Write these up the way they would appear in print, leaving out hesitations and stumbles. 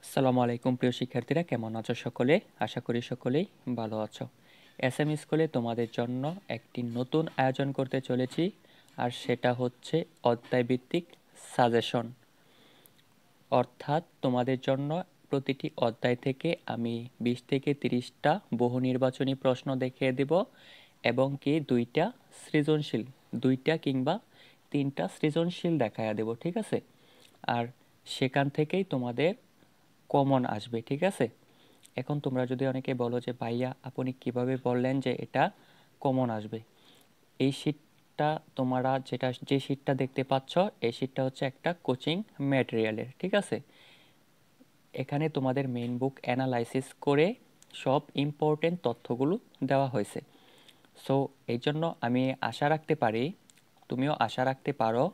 আসসালামু আলাইকুম প্রিয় শিক্ষার্থীরা, কেমন আছো সকলে? আশা করি সকলেই ভালো আছো। এসএম স্কুলে তোমাদের জন্য একটি নতুন আয়োজন করতে চলেছি, আর সেটা হচ্ছে অধ্যায়ভিত্তিক সাজেশন। অর্থাৎ তোমাদের জন্য প্রতিটি অধ্যায় থেকে আমি 20 থেকে 30টা বহু নির্বাচনী প্রশ্ন দেখিয়ে দেব, এবং কি দুইটা কিংবা তিনটা সৃজনশীল দেখাইয়া দেব, ঠিক আছে? আর সেখান থেকেই তোমাদের কমন আসবে, ঠিক আছে? এখন তোমরা যদি অনেকে বলো যে ভাইয়া আপনি কিভাবে বললেন যে এটা কমন আসবে? এই শীটটা তোমরা যে শীটটা দেখতে পাচ্ছ, এই শীটটা হচ্ছে একটা কোচিং ম্যাটেরিয়ালের, ঠিক আছে? এখানে তোমাদের মেইন বুক অ্যানালাইসিস করে সব ইম্পর্টেন্ট তথ্যগুলো দেওয়া হয়েছে। সো এই জন্য আমি আশা রাখতে পারি, তুমিও আশা রাখতে পারো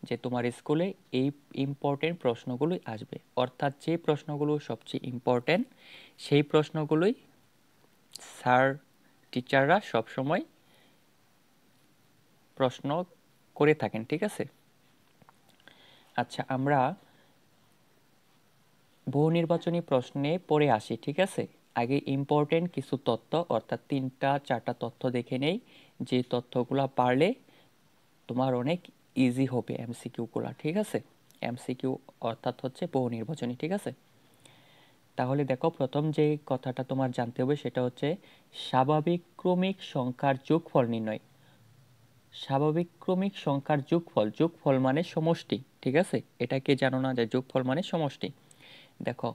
যে তোমার স্কুলে এই ইম্পর্টেন্ট প্রশ্নগুলোই আসবে। অর্থাৎ যে প্রশ্নগুলো সবচেয়ে ইম্পর্টেন্ট, সেই প্রশ্নগুলোই স্যার টিচাররা সবসময় প্রশ্ন করে থাকেন, ঠিক আছে? আচ্ছা, আমরা বহু নির্বাচনী প্রশ্নে পড়ে আসি, ঠিক আছে? আগে ইম্পর্টেন্ট কিছু তথ্য, অর্থাৎ 3-4টা তথ্য দেখে নেই, যে তথ্যগুলো পারলে তোমার অনেক ইজি হবে এমসিকিউগুলো, ঠিক আছে? এমসিকিউ অর্থাৎ হচ্ছে বহু নির্বাচনী, ঠিক আছে? তাহলে দেখো, প্রথম যে কথাটা তোমার জানতে হবে সেটা হচ্ছে স্বাভাবিক ক্রমিক সংখ্যার যোগফল নির্ণয়। স্বাভাবিক ক্রমিক সংখ্যার যোগফল, যোগফল মানে সমষ্টি, ঠিক আছে? এটা কে জানো না যে যোগফল মানে সমষ্টি? দেখো,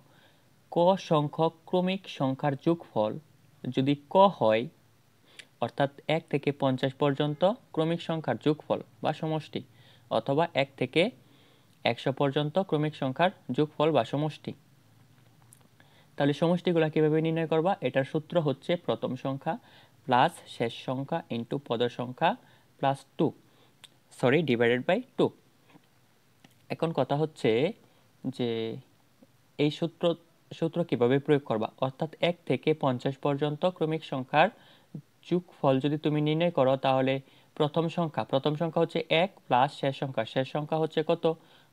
ক সংখ্যক ক্রমিক সংখ্যার যোগফল যদি ক হয়, অর্থাৎ 1 থেকে 50 পর্যন্ত ক্রমিক সংখ্যার যোগফল বা সমষ্টি, অথবা 1 থেকে 100 পর্যন্ত ক্রমিক সংখ্যার যোগফল বা সমষ্টি। তাহলে সমষ্টিগুলো কিভাবে নির্ণয় করবা? এটার সূত্র হচ্ছে প্রথম সংখ্যা প্লাস শেষ সংখ্যা ইন্টু পদ সংখ্যা প্লাস 2, ডিভাইডেড বাই 2। এখন কথা হচ্ছে যে এই সূত্র কিভাবে প্রয়োগ করবা? অর্থাৎ 1 থেকে 50 পর্যন্ত ক্রমিক সংখ্যার যোগফল যদি তুমি নির্ণয় করো, তাহলে প্রথম সংখ্যা হচ্ছে 1 প্লাস শেষ সংখ্যা হচ্ছে কত?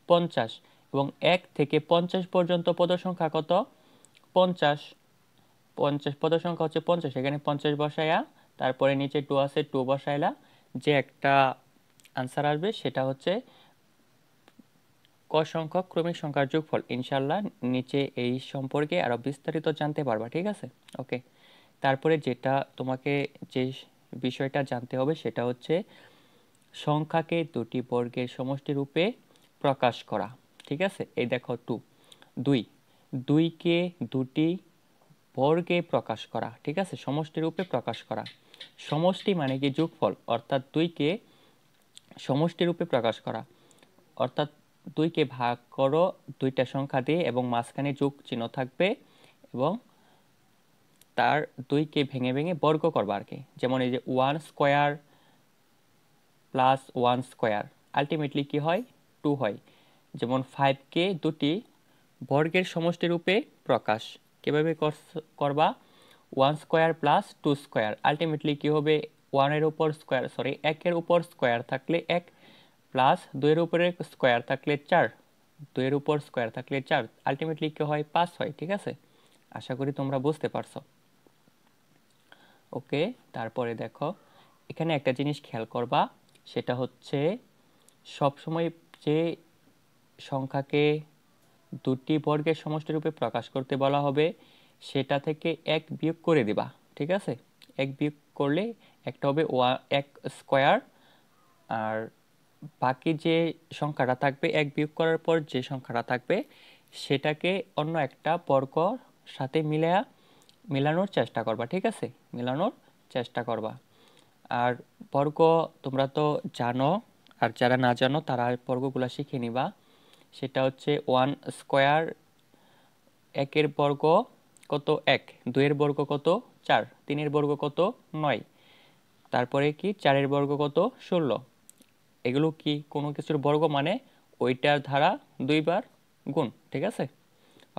50। এবং 1 থেকে 50 পর্যন্ত পদ সংখ্যা কত? 50। পদ সংখ্যা হচ্ছে 50, এখানে 50 বসাইয়া তারপরে নিচে 2 আছে, 2 বসাইলা, যে একটা আনসার আসবে সেটা হচ্ছে ক সংখ্যক ক্রমিক সংখ্যার যোগফল। ইনশাল্লাহ নিচে এই সম্পর্কে আরো বিস্তারিত জানতে পারবা, ঠিক আছে? ওকে। তারপরে যেটা তোমাকে যে বিষয়টা জানতে হবে সেটা হচ্ছে সংখ্যাকে দুটি বর্গের সমষ্টি রূপে প্রকাশ করা, ঠিক আছে? এই দেখো, 2 দুইকে দুটি বর্গে প্রকাশ করা, ঠিক আছে? সমষ্টি রূপে প্রকাশ করা। সমষ্টি মানে কি? যোগফল। অর্থাৎ 2কে সমষ্টি রূপে প্রকাশ করা, অর্থাৎ 2কে ভাগ করো দুইটা সংখ্যা দিয়ে এবং মাঝখানে যোগ চিহ্ন থাকবে, এবং তার 2কে ভেঙে ভেঙে বর্গ করবা আর কি। যেমন এই যে 1 স্কোয়ার প্লাস 1 স্কোয়ার আলটিমেটলি কি হয়? 2 হয়। যেমন 5কে দুটি বর্গের সমষ্টি রূপে প্রকাশ কিভাবে করবা? 1 স্কোয়ার প্লাস 2 স্কোয়ার আলটিমেটলি কি হবে? 1 এর উপর স্কোয়ার, 1 এর উপর স্কোয়ার থাকলে 1, প্লাস 2 এর উপরে স্কোয়ার থাকলে 4, 2 এর উপর স্কোয়ার থাকলে 4, আলটিমেটলি কি হয়? 5 হয়, ঠিক আছে? আশা করি তোমরা বুঝতে পারছো। ওকে। তারপরে দেখো, এখানে একটা জিনিস খেয়াল করবা, সেটা হচ্ছে সবসময় যে সংখ্যাকে দুটি বর্গের সমষ্টি রূপে প্রকাশ করতে বলা হবে, সেটা থেকে 1 বিয়োগ করে দিবা, ঠিক আছে? 1 বিয়োগ করলে একটা হবে 1 স্কোয়ার, আর বাকি যে সংখ্যাটা থাকবে 1 বিয়োগ করার পর যে সংখ্যাটা থাকবে সেটাকে অন্য একটা বর্গর সাথে মিলানোর চেষ্টা করবা, ঠিক আছে? মিলানোর চেষ্টা করবা। আর বর্গ তোমরা তো জানো, আর যারা না জানো তারা বর্গগুলা শিখে নিবা। সেটা হচ্ছে 1 স্কোয়ার, 1 এর বর্গ কত? 1, 2 এর বর্গ কত? 4, 3 এর বর্গ কত? 9, তারপরে কি 4 এর বর্গ কত? 16। এগুলো কি কোনো কিছুর বর্গ মানে ওইটার ধারা 2 বার গুণ, ঠিক আছে?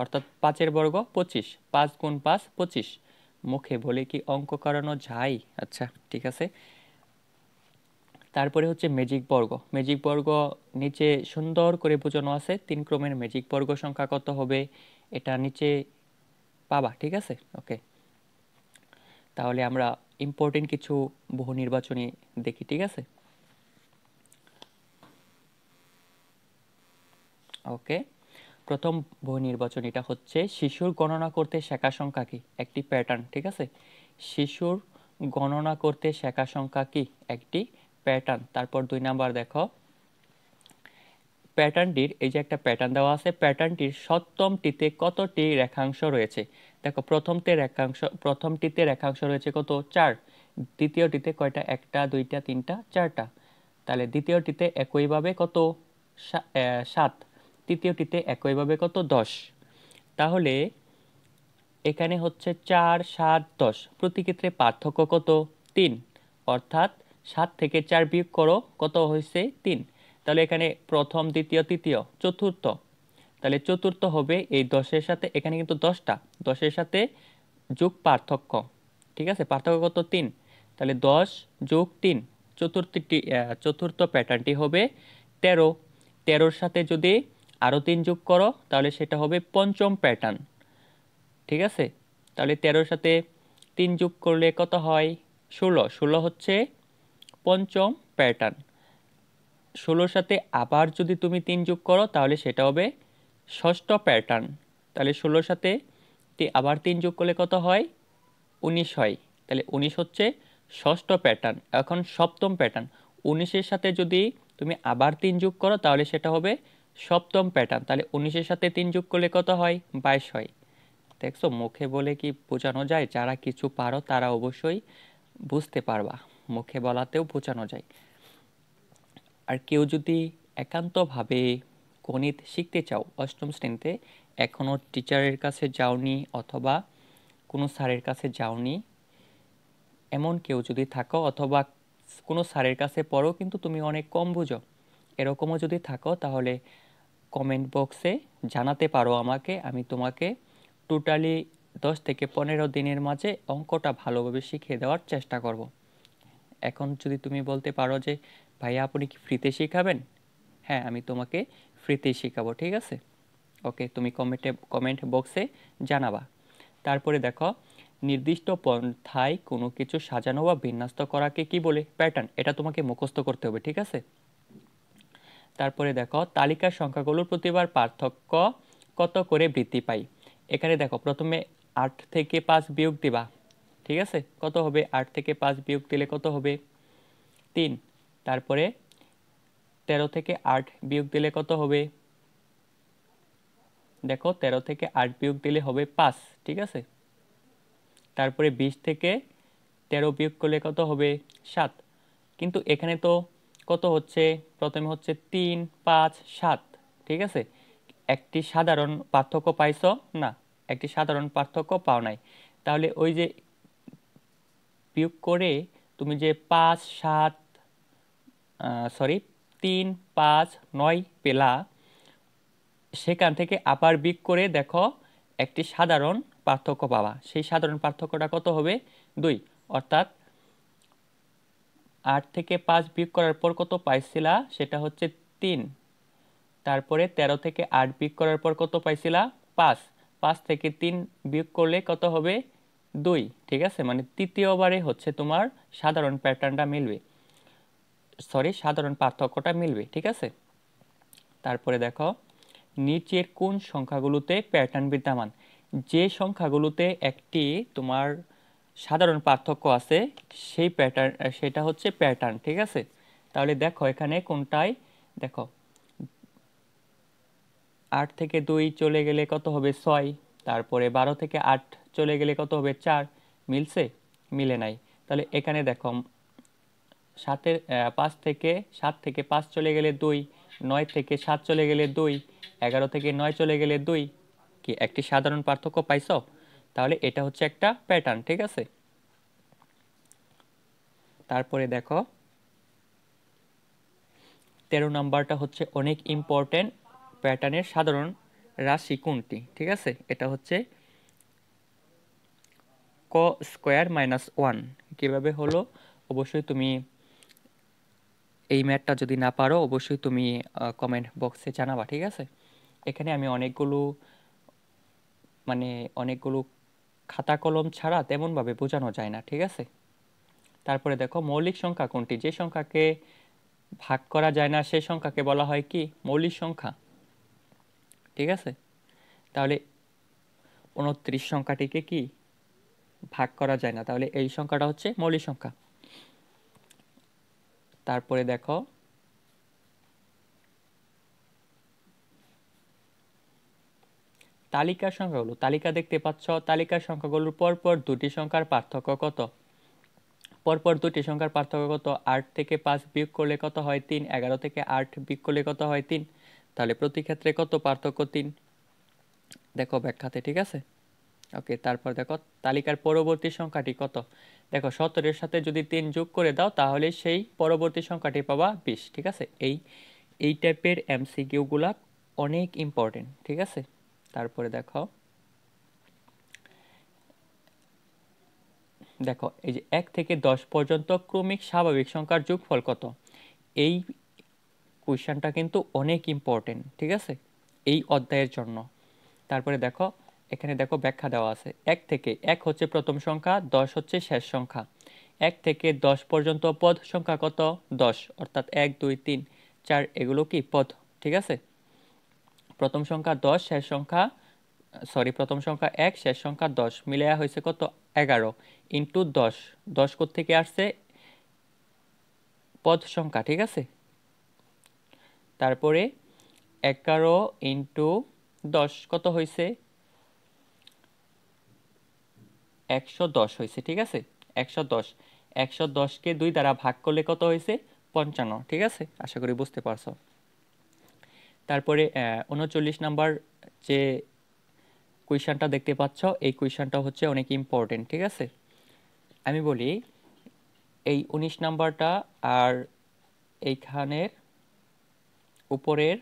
অর্থাৎ 5 এর বর্গ 25, 5 গুণ 5 25। মুখে বলে কি অঙ্ক করানো যায়? আচ্ছা, ঠিক আছে। তারপরে হচ্ছে ম্যাজিক বর্গ নিচে সুন্দর করে বোঝানো আছে। 3 ক্রমের ম্যাজিক বর্গ সংখ্যা কত হবে? এটা নিচে পাবা, ঠিক আছে? ওকে, তাহলে আমরা ইম্পর্টেন্ট কিছু বহু নির্বাচনী দেখি, ঠিক আছে? ওকে, প্রথম বহু নির্বাচনীটা হচ্ছে শিশুর গণনা করতে শেখা সংখ্যা কি? একটি প্যাটার্ন, ঠিক আছে? শিশুর গণনা করতে শেখা সংখ্যা কি? একটি প্যাটার্ন। তারপর 2 নাম্বার দেখো, প্যাটার্নটির এই যে একটা প্যাটার্ন দেওয়া আছে, প্যাটার্নটির সপ্তমটিতে কতটি রেখাংশ রয়েছে? দেখো প্রথমটিতে রেখাংশ রয়েছে কত? 4। দ্বিতীয়টিতে কয়টা? 1টা 2টা 3টা 4টা। তাহলে দ্বিতীয়টিতে একইভাবে কত? 7। তৃতীয়টিতে একইভাবে কত? 10। তাহলে এখানে হচ্ছে 4 7 10, প্রতি ক্ষেত্রে পার্থক্য কত? 3। অর্থাৎ 7 থেকে 4 বিয়োগ করো, কত হয়েছে? 3। তাহলে এখানে প্রথম দ্বিতীয় তৃতীয় চতুর্থ, তাহলে চতুর্থ হবে এই 10-এর সাথে, এখানে কিন্তু 10টা, 10-এর সাথে যোগ পার্থক্য, ঠিক আছে? পার্থক্য কত? 3। তাহলে 10 যোগ 3, চতুর্থ প্যাটার্নটি হবে 13। 13-র সাথে যদি আরও 3 যোগ করো তাহলে সেটা হবে পঞ্চম প্যাটার্ন, ঠিক আছে? তাহলে 13-র সাথে 3 যোগ করলে কত হয়? 16। 16 হচ্ছে পঞ্চম প্যাটার্ন। 16-র সাথে আবার যদি তুমি 3 যোগ করো তাহলে সেটা হবে ষষ্ঠ প্যাটার্ন। তাহলে 16-র সাথে আবার 3 যোগ করলে কত হয়? 19 হয়। তাহলে 19 হচ্ছে ষষ্ঠ প্যাটার্ন। এখন সপ্তম প্যাটার্ন, 19-এর সাথে যদি তুমি আবার 3 যোগ করো তাহলে সেটা হবে সপ্তম প্যাটার্ন। তাহলে 19-এর সাথে 3 যোগ করলে কত হয়? 22 হয়। দেখছো, মুখে বলে কি বোঝানো যায়? যারা কিছু পারো তারা অবশ্যই বুঝতে পারবা, মুখে বলাতেও বোঝানো যায়। আর কেউ যদি একান্তভাবে গণিত শিখতে চাও অষ্টম শ্রেণীতে, এখনও টিচারের কাছে যাওনি অথবা কোনো স্যারের কাছে যাওনি, এমন কেউ যদি থাকো, অথবা কোনো স্যারের কাছে পড়ো কিন্তু তুমি অনেক কম বুঝো, এরকমও যদি থাকো, তাহলে কমেন্ট বক্সে জানাতে পারো আমাকে। আমি তোমাকে টোটালি 10 থেকে 15 দিনের মাঝে অঙ্কটা ভালোভাবে শিখিয়ে দেওয়ার চেষ্টা করব। এখন যদি তুমি বলতে পারো যে ভাইয়া আপনি কি ফ্রিতে শেখাবেন? হ্যাঁ, আমি তোমাকে ফ্রিতেই শেখাবো, ঠিক আছে? ওকে, তুমি কমেন্ট বক্সে জানাবা। তারপরে দেখো, নির্দিষ্ট পন্থায় কোনো কিছু সাজানো বা বিন্যস্ত করাকে কি বলে? প্যাটার্ন। এটা তোমাকে মুখস্থ করতে হবে, ঠিক আছে? তারপরে দেখো, তালিকার সংখ্যাগুলোর প্রতিবার পার্থক্য কত করে বৃদ্ধি পায়? এখানে দেখো, প্রথমে 8 থেকে 5 বিয়োগ দিবা, ঠিক আছে? কত হবে? 8 থেকে 5 বিয়োগ দিলে কত হবে? 3। তারপরে 13 থেকে 8 বিয়োগ দিলে কত হবে? দেখো, 13 থেকে 8 বিয়োগ দিলে হবে 5, ঠিক আছে? তারপরে 20 থেকে 13 বিয়োগ করলে কত হবে? 7। কিন্তু এখানে তো কত হচ্ছে? প্রথমে হচ্ছে 3 5 7, ঠিক আছে? একটি সাধারণ পার্থক্য পাইছো? না, একটি সাধারণ পার্থক্য পাও নাই। তাহলে ওই যে বিয়োগ করে তুমি যে 5 7 সরি 3 5 9 পেলা, সেখান থেকে আবার বিয়োগ করে দেখো একটি সাধারণ পার্থক্য পাবা। সেই সাধারণ পার্থক্যটা কত হবে? 2। অর্থাৎ 8 থেকে 5 বিয়োগ করার পর কত পাইছিলা? সেটা হচ্ছে 3। তারপরে 13 থেকে 8 বিয়োগ করার পর কত পাইছিলা? 5। 5 থেকে 3 বিয়োগ করলে কত হবে? 2, ঠিক আছে? মানে তৃতীয়বারে হচ্ছে তোমার সাধারণ প্যাটার্নটা মিলবে, সরি সাধারণ পার্থক্যটা মিলবে, ঠিক আছে? তারপরে দেখো, নিচের কোন সংখ্যাগুলোতে প্যাটার্ন বিদ্যমান? যে সংখ্যাগুলোতে একটি তোমার সাধারণ পার্থক্য আছে সেই প্যাটার্ন, সেটা হচ্ছে প্যাটার্ন, ঠিক আছে? তাহলে দেখো এখানে কোনটায়, দেখো 8 থেকে 2 চলে গেলে কত হবে? 6। তারপরে 12 থেকে 8 চলে গেলে কত হবে? 4। মিলছে? মিলে নাই। তাহলে এখানে দেখো 5 থেকে 7 থেকে 5 চলে গেলে 2, 9 থেকে 7 চলে গেলে 2, 11 থেকে 9 চলে গেলে 2। কি একটি সাধারণ পার্থক্য পাইছো? তাহলে এটা হচ্ছে একটা প্যাটার্ন, ঠিক আছে? তারপরে দেখো 13 নাম্বারটা হচ্ছে অনেক ইম্পর্টেন্ট, প্যাটার্নের সাধারণ রাশি কোনটি? ঠিক আছে, এটা হচ্ছে ক স্কোয়ার মাইনাস 1। কীভাবে হলো অবশ্যই তুমি এই ম্যাথটা যদি না পারো অবশ্যই তুমি কমেন্ট বক্সে জানাবা, ঠিক আছে? এখানে আমি অনেকগুলো মানে অনেকগুলো খাতা কলম ছাড়া তেমনভাবে বোঝানো যায় না, ঠিক আছে। তারপরে দেখো মৌলিক সংখ্যা কোনটি? যে সংখ্যাকে ভাগ করা যায় না সেই সংখ্যাকে বলা হয় কি? মৌলিক সংখ্যা, ঠিক আছে। তাহলে 29 সংখ্যাটিকে কি ভাগ করা যায় না, তাহলে এই সংখ্যাটা হচ্ছে মৌলিক সংখ্যা। তারপরে দেখো তালিকার সংখ্যাগুলো, তালিকা দেখতে পাচ্ছ, তালিকার সংখ্যাগুলোর পরপর দুটি সংখ্যার পার্থক্য কত? পরপর দুটি সংখ্যার পার্থক্য কত? 8 থেকে 5 বিয়োগ করলে কত হয়? 3। 11 থেকে 8 বিয়োগ করলে কত হয়? 3। তাহলে প্রতি ক্ষেত্রে কত পার্থক্য? 3। দেখো ব্যাখ্যাতে, ঠিক আছে। ওকে, তারপর দেখো তালিকার পরবর্তী সংখ্যাটি কত? দেখো 17 এর সাথে যদি 3 যোগ করে দাও তাহলে সেই পরবর্তী সংখ্যাটি পাবা 20, ঠিক আছে। এই টাইপের এমসিকিউ গুলা অনেক ইম্পর্টেন্ট, ঠিক আছে। তারপরে দেখো দেখো এই যে 1 থেকে 10 পর্যন্ত ক্রমিক স্বাভাবিক সংখ্যার যোগফল কত? এই কোয়েশ্চেনটা কিন্তু অনেক ইম্পর্টেন্ট, ঠিক আছে, এই অধ্যায়ের জন্য। তারপরে দেখো এখানে দেখো ব্যাখ্যা দেওয়া আছে। 1 থেকে 1 হচ্ছে প্রথম সংখ্যা, 10 হচ্ছে শেষ সংখ্যা। 1 থেকে 10 পর্যন্ত পদ সংখ্যা কত? 10, অর্থাৎ 1 2 3 4 এগুলো কি পদ, ঠিক আছে। প্রথম সংখ্যা 10, শেষ সংখ্যা প্রথম সংখ্যা 1, শেষ সংখ্যা 10, মিলায়া হয়েছে কত? 11 ইন্টু 10। 10 কোত্থেকে আসছে? পদ সংখ্যা, ঠিক আছে। তারপরে 11 ইন্টু 10 কত হয়েছে? 110 হয়েছে, ঠিক আছে। 110, 110কে 2 দ্বারা ভাগ করলে কত হয়েছে? 55, ঠিক আছে। আশা করি বুঝতে পারছো। তারপরে 39 নাম্বার যে কোয়েশ্চনটা দেখতে পাচ্ছ, এই কোয়েশ্চনটা হচ্ছে অনেক ইম্পর্টেন্ট, ঠিক আছে। আমি বলি এই 19 নাম্বারটা আর এইখানের উপরের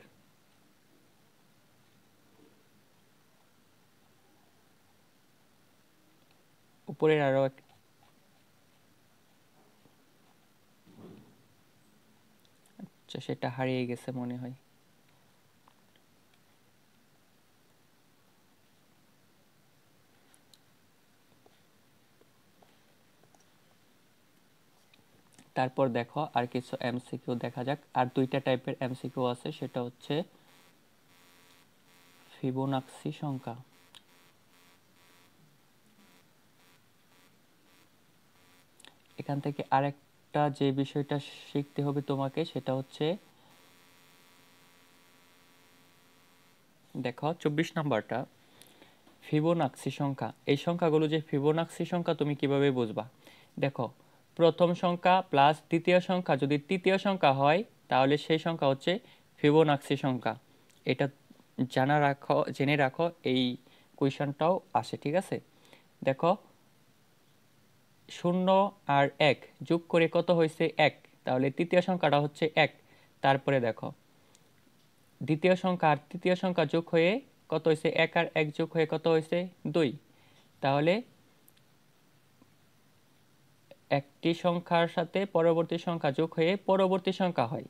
উপরের আরো আচ্ছা, সেটা হারিয়ে গেছে মনে হয়। তারপর দেখো আর কিছু এমসিকিউ দেখা যাক। আর দুইটা টাইপের এমসিকিউ আছে, সেটা হচ্ছে ফিবোনাক্সি সংখ্যা। এখান থেকে আরেকটা যে বিষয়টা শিখতে হবে তোমাকে, সেটা হচ্ছে দেখো 24 নাম্বারটা ফিবোনাক্সি সংখ্যা। এই সংখ্যাগুলো যে ফিবোনাক্সি সংখ্যা তুমি কিভাবে বুঝবা? দেখো প্রথম সংখ্যা প্লাস দ্বিতীয় সংখ্যা যদি তৃতীয় সংখ্যা হয় তাহলে সেই সংখ্যা হচ্ছে ফিবোনাক্সি সংখ্যা। এটা জেনে রাখো, এই কোয়েশ্চনটাও আসে, ঠিক আছে। দেখো 0 আর 1 যোগ করে কত হয়েছে? 1, তাহলে তৃতীয় সংখ্যাটা হচ্ছে 1। তারপরে দেখো দ্বিতীয় সংখ্যা আর তৃতীয় সংখ্যা যোগ হয়ে কত হয়েছে? 1 আর 1 যোগ হয়ে কত হয়েছে? 2। তাহলে একটি সংখ্যার সাথে পরবর্তী সংখ্যা যোগ হয়ে পরবর্তী সংখ্যা হয়,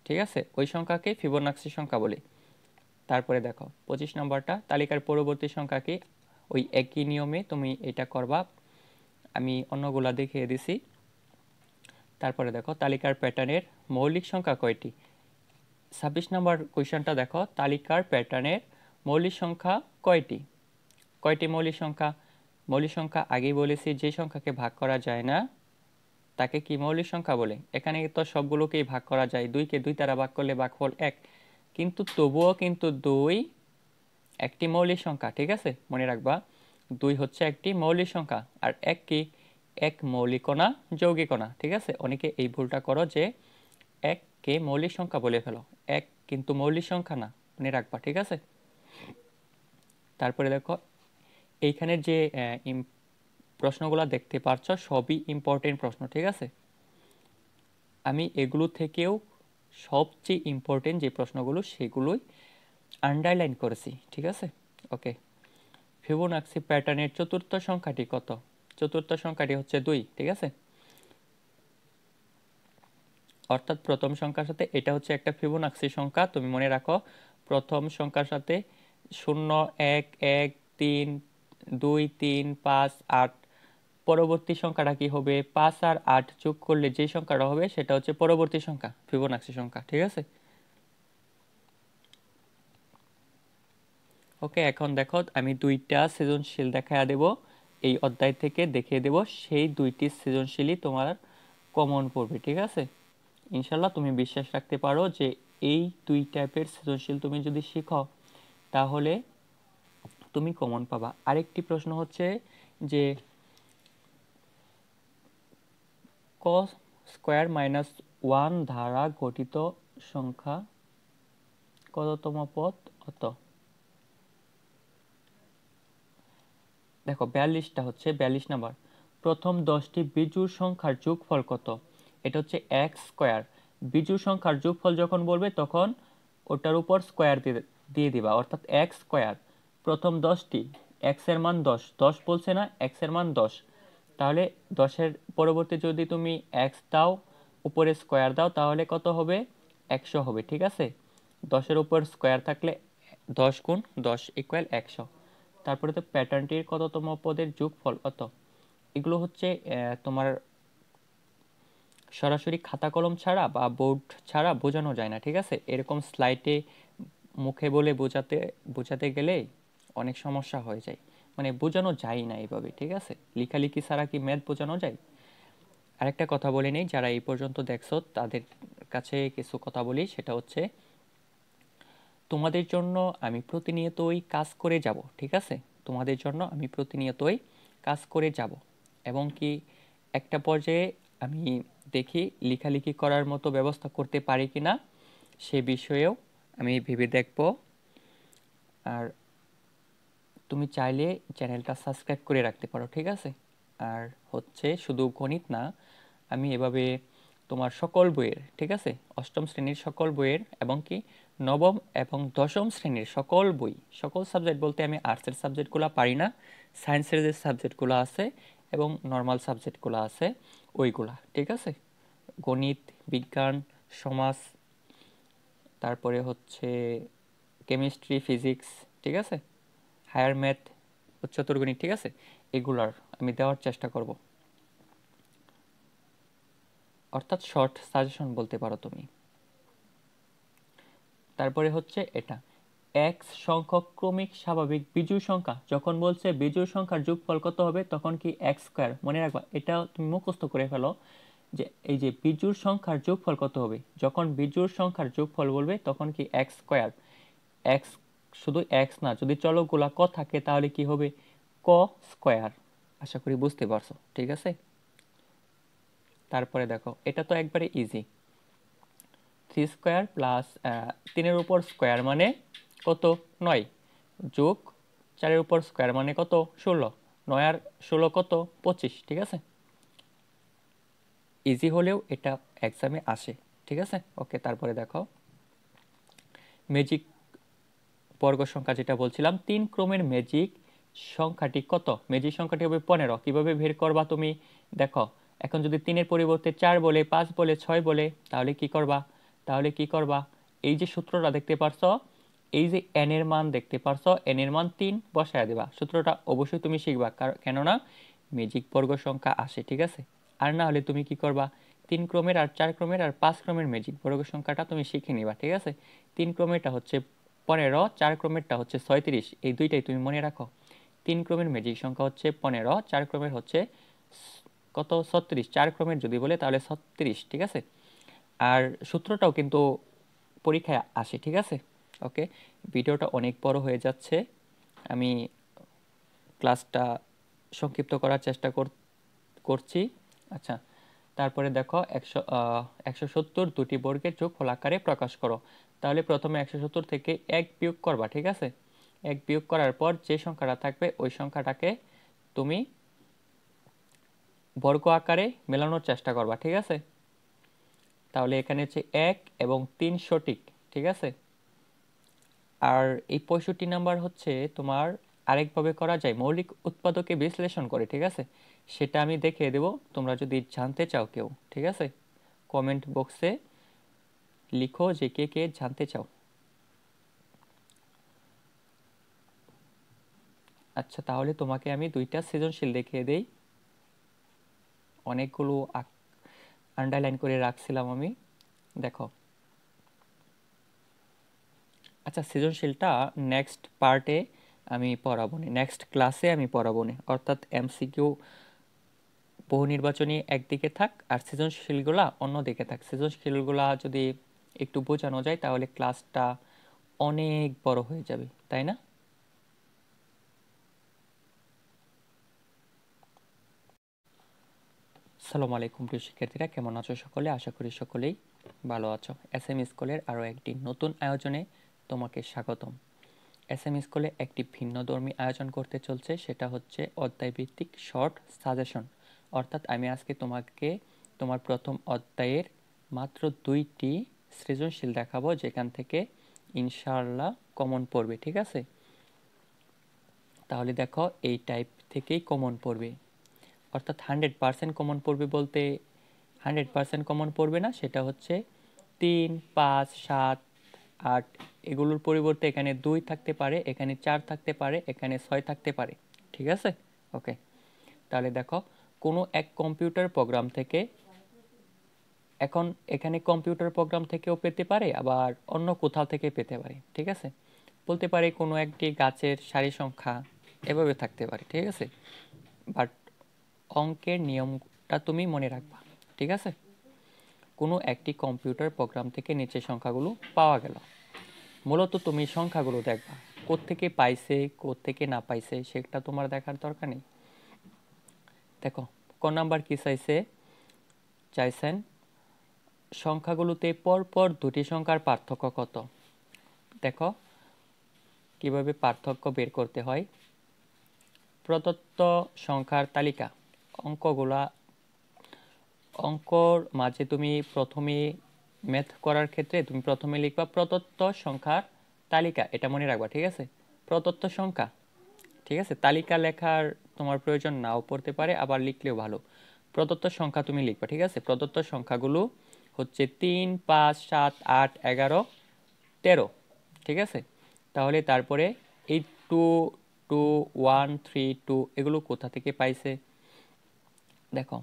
ঠিক আছে, ওই সংখ্যাকে ফিবোনাক্সি সংখ্যা বলে। তারপরে দেখো 25 নম্বরটা তালিকার পরবর্তী সংখ্যা কি? ওই একই নিয়মে তুমি এটা করবা, আমি অন্যগুলা দেখিয়ে দিছি। তারপরে দেখো তালিকার প্যাটার্নের মৌলিক সংখ্যা কয়টি? 26 নম্বর কোয়েশ্চনটা দেখো, তালিকার প্যাটার্নের মৌলিক সংখ্যা কয়টি? কয়টি মৌলিক সংখ্যা? মৌলিক সংখ্যা আগেই বলেছি, যে সংখ্যাকে ভাগ করা যায় না তাকে কি মৌলিক সংখ্যা বলে। এখানে তো সবগুলোকেই ভাগ করা যায়, 2কে 2 দ্বারা ভাগ করলে ভাগফল 1, কিন্তু তবুও কিন্তু 2 একটি মৌলিক সংখ্যা, ঠিক আছে, মনে রাখবা 2 হচ্ছে একটি মৌলিক সংখ্যা। আর 1 কি? 1 মৌলিক না যৌগিক না, ঠিক আছে। অনেকে এই ভুলটা করো যে 1 কে মৌলিক সংখ্যা বলে ফেলো, 1 কিন্তু মৌলিক সংখ্যা না, মনে রাখবা, ঠিক আছে। তারপরে দেখো এইখানের যে প্রশ্নগুলো দেখতে পাচ্ছ সবই ইম্পর্টেন্ট প্রশ্ন, ঠিক আছে। আমি এগুলো থেকেও সবচেয়ে ইম্পর্টেন্ট যে প্রশ্নগুলো সেগুলোই আন্ডারলাইন করেছি, ঠিক আছে। ওকে, ফিবোনাক্সি প্যাটার্নের চতুর্থ সংখ্যাটি কত? চতুর্থ সংখ্যাটি হচ্ছে 2, ঠিক আছে। অর্থাৎ প্রথম সংখ্যার সাথে এটা হচ্ছে একটা ফিবোনাক্সি সংখ্যা, তুমি মনে রাখো প্রথম সংখ্যার সাথে 0 1 1 3 2 3 5 8 পরবর্তী সংখ্যাটা কি হবে 5 আর 8 যোগ করলে যে সংখ্যাটা হবে সেটা হচ্ছে পরবর্তী সংখ্যা ফিবোনাক্সি সংখ্যা ঠিক আছে। ওকে এখন দেখো আমি দুইটা সৃজনশীল দেখায়া দেব এই অধ্যায় থেকে দেখিয়ে দেব সেই দুইটি সৃজনশীলই তোমার কমন পড়বে ঠিক আছে। ইনশাল্লাহ তুমি বিশ্বাস রাখতে পারো যে এই দুই টাইপের সৃজনশীল তুমি যদি শিখো তাহলে তুমি কমন পাবা। আরেকটি প্রশ্ন হচ্ছে যে cos স্কয়ার মাইনাস 1 দ্বারা গঠিত সংখ্যা কততম পদ অত। দেখো 42টা হচ্ছে 42 নাম্বার প্রথম 10টি বিজোড় সংখ্যার যোগফল কত। এটা হচ্ছে এক্স স্কয়ার। বিজোড় সংখ্যার যোগফল যখন বলবে তখন ওটার উপর স্কয়ার দিয়ে দিবা অর্থাৎ এক্স স্কয়ার। প্রথম 10টি এক্স এর মান 10 10 বলছে না এক্স এর মান 10 তাহলে 10 এর পরবর্তী যদি তুমি এক্স দাও উপরে স্কয়ার দাও তাহলে কত হবে 100 হবে ঠিক আছে। 10 এর উপর স্কয়ার থাকলে 10 গুণ 10 ইকুয়াল 100। তারপরে তো প্যাটার্নটির কততম পদের যোগফল কত। এগুলো হচ্ছে তোমার সরাসরি খাতা কলম ছাড়া বা বোর্ড ছাড়া বোঝানো যায় না ঠিক আছে। এরকম স্লাইডে মুখে বলে বোঝাতে গেলে অনেক সমস্যা হয়ে যায়, মানে বোঝানো যায় না এইভাবে ঠিক আছে। লেখালেখি ছাড়া কি ম্যাথ বোঝানো যায়। আরেকটা কথা বলে নেই, যারা এই পর্যন্ত দেখছো তাদের কাছে কিছু কথা বলি, সেটা হচ্ছে তোমাদের জন্য আমি প্রতিনিয়তই কাজ করে যাব ঠিক আছে। তোমাদের জন্য আমি প্রতিনিয়তই কাজ করে যাব এবং কি একটা পর্যায়ে আমি দেখি লেখালেখি করার মতো ব্যবস্থা করতে পারি কিনা সে বিষয়েও আমি ভেবে দেখব। আর তুমি চাইলে চ্যানেলটা সাবস্ক্রাইব করে রাখতে পারো ঠিক আছে। আর হচ্ছে শুধু গণিত না, আমি এভাবে তোমার সকল বইয়ের ঠিক আছে, অষ্টম শ্রেণীর সকল বইয়ের এবং কি নবম এবং দশম শ্রেণীর সকল বই, সকল সাবজেক্ট বলতে আমি আর্টসের সাবজেক্টগুলো পারি না, সায়েন্সের যে সাবজেক্টগুলো আছে এবং নর্মাল সাবজেক্টগুলো আছে ওইগুলা ঠিক আছে। গণিত, বিজ্ঞান, সমাজ, তারপরে হচ্ছে কেমিস্ট্রি, ফিজিক্স ঠিক আছে, হায়ার ম্যাথ, উচ্চতর গণিত ঠিক আছে, এগুলার আমি দেওয়ার চেষ্টা করব। অর্থাৎ শর্ট সাজেশন বলতে পারো তুমি। তারপরে হচ্ছে এটা এক্স সংখ্যক ক্রমিক স্বাভাবিক বিজোড় সংখ্যা যখন বলছে বিজোড় সংখ্যার যোগফল কত হবে তখন কি এক্স স্কয়ার। মনে রাখবা এটা তুমি মুখস্থ করে ফেলো যে এই যে বিজোড় সংখ্যার যোগফল কত হবে, যখন বিজোড় সংখ্যার যোগফল বলবে তখন কি এক্স স্কয়ার। এক্স শুধু এক্স না, যদি চলকগুলা ক থাকে তাহলে কি হবে ক স্কয়ার। আশা করি বুঝতে পারছো ঠিক আছে। তারপরে দেখো এটা তো একবারে ইজি, 3 স্কয়ার প্লাস 3-এর উপর স্কয়ার মানে কত 9 যোগ 4-এর উপর স্কয়ার মানে কত 16, 9 আর 16 কত 25 ঠিক আছে। ইজি হলেও এটা এক্সামে আসে ঠিক আছে। ওকে তারপরে দেখো ম্যাজিক বর্গ সংখ্যা যেটা বলছিলাম 3 ক্রমের ম্যাজিক সংখ্যাটি কত। ম্যাজিক সংখ্যাটি হবে 15। কিভাবে বের করবা তুমি দেখো, এখন যদি 3-এর পরিবর্তে 4 বলে 5 বলে 6 বলে তাহলে কি করবা এই যে সূত্রটা দেখতে পারছো, এই যে n এর মান দেখতে পারছো, n এর মান 3 বসায় দেবা। সূত্রটা অবশ্যই তুমি শিখবা কেননা ম্যাজিক বর্গ সংখ্যা আসে ঠিক আছে। আর না হলে তুমি কি করবা 3 ক্রমের আর 4 ক্রমের আর 5 ক্রমের ম্যাজিক বর্গ সংখ্যাটা তুমি শিখে নিবা ঠিক আছে। 3 ক্রমেরটা হচ্ছে 15, 4 ক্রমেরটা হচ্ছে 36, এই দুইটাই তুমি মনে রাখো। 3 ক্রমের ম্যাজিক সংখ্যা হচ্ছে 15, 4 ক্রমের হচ্ছে কত 36, 4 ক্রমের যদি বলে তাহলে 36 ঠিক আছে। আর সূত্রটাও কিন্তু পরীক্ষায় আসে ঠিক আছে। ওকে ভিডিওটা অনেক বড় হয়ে যাচ্ছে, আমি ক্লাসটা সংক্ষিপ্ত করার চেষ্টা করছি। আচ্ছা তারপরে দেখো 170 দুটি বর্গের যোগফল আকারে প্রকাশ করো। তাহলে প্রথমে 170 থেকে 1 বিয়োগ করবা ঠিক আছে। 1 বিয়োগ করার পর যে সংখ্যাটা থাকবে ওই সংখ্যাটাকে তুমি বর্গ আকারে মেলানোর চেষ্টা করবা ঠিক আছে। তাহলে এখানে হচ্ছে 1 এবং 3 সঠিক ঠিক আছে। আর এই 65 নাম্বার হচ্ছে তোমার আরেকভাবে করা যায়, মৌলিক উৎপাদকে বিশ্লেষণ করে ঠিক আছে। সেটা আমি দেখিয়ে দেব তোমরা যদি জানতে চাও কেউ ঠিক আছে। কমেন্ট বক্সে লিখো যে কে কে জানতে চাও। আচ্ছা, তাহলে তোমাকে আমি দুইটা সৃজনশীল দেখিয়ে দেই। অনেকগুলো আন্ডারলাইন করে রাখছিলাম আমি, দেখো। আচ্ছা, সৃজনশীলটা নেক্সট পার্টে আমি পড়াবো না, নেক্সট ক্লাসে আমি পড়াবো না, অর্থাৎ এমসিকিউ বহু নির্বাচনী একদিকে থাক আর সৃজনশীলগুলা অন্যদিকে থাক। সৃজনশীলগুলা যদি একটু বোঝানো যায় তাহলে ক্লাসটা অনেক বড় হয়ে যাবে, তাই না? আসসালামু আলাইকুম প্রিয় শিক্ষার্থীরা, কেমন আছো সকলে? আশা করি সকলেই ভালো আছো। এস এম স্কুলের আরও একটি নতুন আয়োজনে তোমাকে স্বাগতম। এস এম স্কুলে একটি ভিন্নধর্মী আয়োজন করতে চলছে, সেটা হচ্ছে অধ্যায়ভিত্তিক শর্ট সাজেশন। অর্থাৎ আমি আজকে তোমাকে তোমার প্রথম অধ্যায়ের মাত্র 2টি সৃজনশীল দেখাবো, যেখান থেকে ইনশাআল্লাহ কমন পড়বে, ঠিক আছে? তাহলে দেখো, এই টাইপ থেকেই কমন পড়বে, অর্থাৎ 100% কমন পড়বে বলতে 100% কমন পড়বে না, সেটা হচ্ছে 3, 5, 7, 8 এগুলোর পরিবর্তে এখানে 2 থাকতে পারে, এখানে 4 থাকতে পারে, এখানে 6 থাকতে পারে, ঠিক আছে? ওকে, তাহলে দেখো, কোনো এক কম্পিউটার প্রোগ্রাম থেকে, এখন এখানে কম্পিউটার প্রোগ্রাম থেকেও পেতে পারে, আবার অন্য কোথাও থেকে পেতে পারে, ঠিক আছে? বলতে পারে কোনো একটি গাছের সারি সংখ্যা, এভাবে থাকতে পারে, ঠিক আছে? বাট অঙ্কের নিয়মটা তুমি মনে রাখবা, ঠিক আছে? কোনো একটি কম্পিউটার প্রোগ্রাম থেকে নিচের সংখ্যাগুলো পাওয়া গেল। মূলত তুমি সংখ্যাগুলো দেখবা, কোত্থেকে পাইছে কোত্থেকে না পাইছে সেটা তোমার দেখার দরকার নেই। দেখো, ক নাম্বার কি চাইছেন সংখ্যাগুলোতে পরপর দুটি সংখ্যার পার্থক্য কত। দেখো কিভাবে পার্থক্য বের করতে হয়। প্রদত্ত সংখ্যার তালিকা, অঙ্কগুলা অঙ্কর মাঝে তুমি প্রথমে ম্যাথ করার ক্ষেত্রে তুমি প্রথমে লিখবা প্রদত্ত সংখ্যার তালিকা, এটা মনে রাখবা, ঠিক আছে? প্রদত্ত সংখ্যা, ঠিক আছে? তালিকা লেখার তোমার প্রয়োজন নাও পড়তে পারে, আবার লিখলেও ভালো। প্রদত্ত সংখ্যা তুমি লিখবা, ঠিক আছে? প্রদত্ত সংখ্যাগুলো হচ্ছে 3, 5, 7, 8, 11, 13, ঠিক আছে? তাহলে তারপরে এই 2, 2, 1, 3, 2 এগুলো কোথা থেকে পাইছে। দেখো,